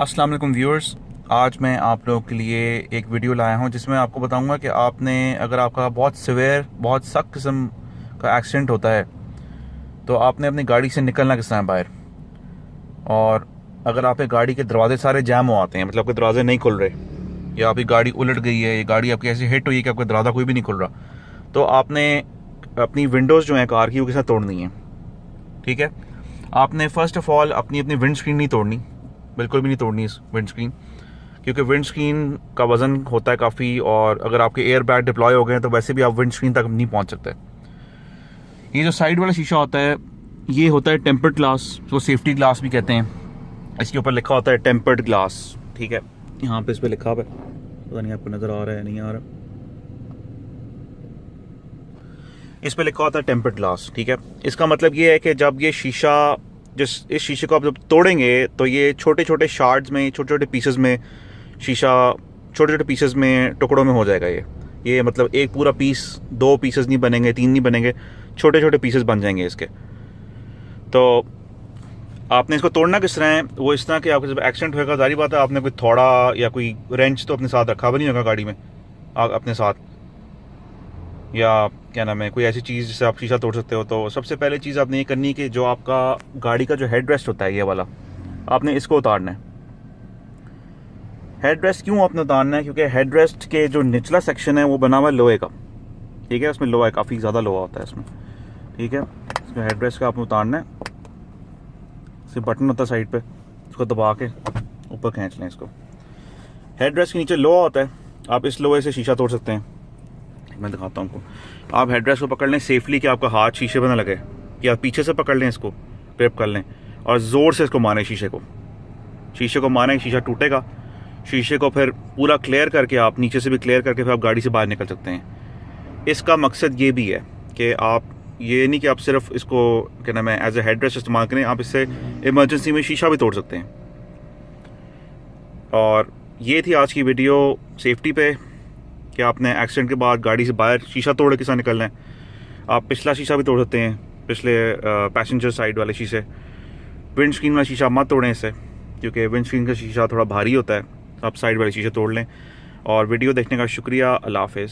अस्सलाम वालेकुम व्यूअर्स। आज मैं आप लोगों के लिए एक वीडियो लाया हूं जिसमें आपको बताऊंगा कि आपने अगर आपका बहुत सिवियर बहुत सख्त किस्म का एक्सीडेंट होता है तो आपने अपनी गाड़ी से निकलना किस तरह बाहर। और अगर आपके गाड़ी के दरवाजे सारे जैम हो आते हैं, मतलब आपके दरवाजे नहीं खुल रहे, या आपकी गाड़ी उलट गई है, या गाड़ी आपकी ऐसी हिट हुई है कि आपका दरवाज़ा कोई भी नहीं खुल रहा, तो आपने अपनी विंडोज़ जो हैं कार की वो किस तरह तोड़नी है। ठीक है, आपने फ़र्स्ट ऑफ़ ऑल अपनी विंड स्क्रीन नहीं तोड़नी, बिल्कुल भी नहीं तोड़नी इस विंड स्क्रीन, क्योंकि विंड स्क्रीन का वज़न होता है काफ़ी, और अगर आपके एयर बैग डिप्लॉय हो गए हैं तो वैसे भी आप विंड स्क्रीन तक नहीं पहुंच सकते। ये जो साइड वाला शीशा होता है ये होता है टेम्पर्ड ग्लास, जो सेफ्टी ग्लास भी कहते हैं। इसके ऊपर लिखा होता है टेम्पर्ड ग्लास। ठीक है, यहाँ पे इस पर लिखा हुआ है, पता नहीं आपको नज़र आ रहा है नहीं आ रहा, इस पे लिखा होता है टेम्पर्ड ग्लास। ठीक है, इसका मतलब ये है कि जब ये शीशा इस शीशे को आप जब तोड़ेंगे तो ये छोटे छोटे शार्ड्स में, छोटे छोटे पीसेस में शीशा छोटे छोटे पीसेस में, टुकड़ों में हो जाएगा। ये मतलब एक पूरा पीस, 2 पीसेस नहीं बनेंगे, 3 नहीं बनेंगे, छोटे छोटे पीसेस बन जाएंगे इसके। तो आपने इसको तोड़ना किस तरह है, वो इस तरह कि आपके जब एक्सीडेंट होगा, जारी बात है आपने कोई थोड़ा या कोई रेंच तो अपने साथ रखा हुआ नहीं होगा गाड़ी में अपने साथ, या क्या नाम है, कोई ऐसी चीज़ जिससे आप शीशा तोड़ सकते हो। तो सबसे पहले चीज़ आपने ये करनी है कि जो आपका गाड़ी का जो हेड रेस्ट होता है ये वाला, आपने इसको उतारना है। हेड रेस्ट क्यों आपने उतारना है, क्योंकि हेड रेस्ट के जो निचला सेक्शन है वो बना हुआ है लोहे का। ठीक है, उसमें लोहा है, काफ़ी ज़्यादा लोहा होता है इसमें। ठीक है, इसमें हेड रेस्ट का आपने उतारना है। सिर्फ बटन होता है साइड पे, उसको दबा के ऊपर खींच लें इसको। हेड रेस्ट के नीचे लोहा होता है, आप इस लोहे से शीशा तोड़ सकते हैं। मैं दिखाता हूँ आपको। आप हेड रेस्ट को पकड़ लें सेफली कि आपका हाथ शीशे पर ना लगे, या पीछे से पकड़ लें, इसको ग्रिप कर लें और ज़ोर से इसको मारें, शीशे को मारें, शीशा टूटेगा। शीशे को फिर पूरा क्लियर करके, आप नीचे से भी क्लियर करके फिर आप गाड़ी से बाहर निकल सकते हैं। इसका मकसद ये भी है कि आप ये नहीं कि आप सिर्फ इसको क्या नाम है एज ए हेड रेस्ट इस्तेमाल करें, आप इससे इमरजेंसी में शीशा भी तोड़ सकते हैं। और ये थी आज की वीडियो सेफ्टी पे, कि आपने एक्सीडेंट के बाद गाड़ी से बाहर शीशा तोड़ के किस तरह निकलना है। आप पिछला शीशा भी तोड़ सकते हैं, पिछले पैसेंजर साइड वाले शीशे। विंड स्क्रीन वाला शीशा मत तोड़ें इससे, क्योंकि विंड स्क्रीन का शीशा थोड़ा भारी होता है। आप साइड वाले शीशे तोड़ लें। और वीडियो देखने का शुक्रिया। अल्लाह हाफ़िज़।